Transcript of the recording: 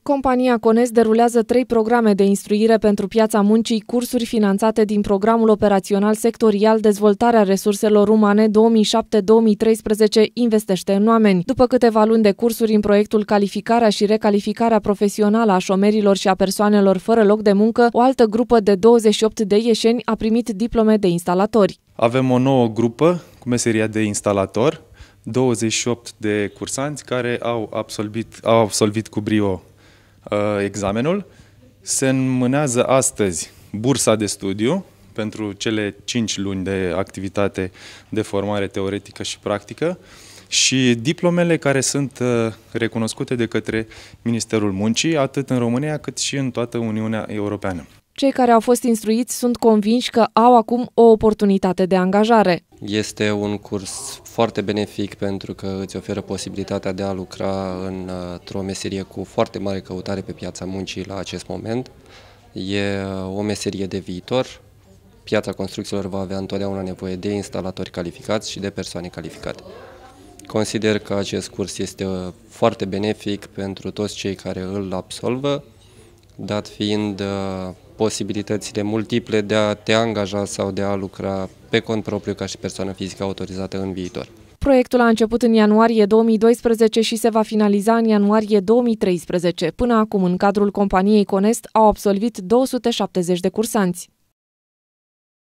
Compania Conest derulează 3 programe de instruire pentru piața muncii, cursuri finanțate din Programul Operațional Sectorial Dezvoltarea Resurselor Umane 2007-2013 Investește în oameni. După câteva luni de cursuri în proiectul Calificarea și recalificarea profesională a șomerilor și a persoanelor fără loc de muncă, o altă grupă de 28 de ieșeni a primit diplome de instalatori. Avem o nouă grupă cu meseria de instalator, 28 de cursanți care au absolvit cu brio examenul. Se înmânează astăzi bursa de studiu pentru cele 5 luni de activitate de formare teoretică și practică și diplomele care sunt recunoscute de către Ministerul Muncii, atât în România cât și în toată Uniunea Europeană. Cei care au fost instruiți sunt convinși că au acum o oportunitate de angajare. Este un curs foarte benefic pentru că îți oferă posibilitatea de a lucra într-o meserie cu foarte mare căutare pe piața muncii la acest moment. E o meserie de viitor. Piața construcțiilor va avea întotdeauna nevoie de instalatori calificați și de persoane calificate. Consider că acest curs este foarte benefic pentru toți cei care îl absolvă, dat fiind posibilitățile multiple de a te angaja sau de a lucra pe cont propriu ca și persoană fizică autorizată în viitor. Proiectul a început în ianuarie 2012 și se va finaliza în ianuarie 2013. Până acum, în cadrul companiei Conest, au absolvit 270 de cursanți.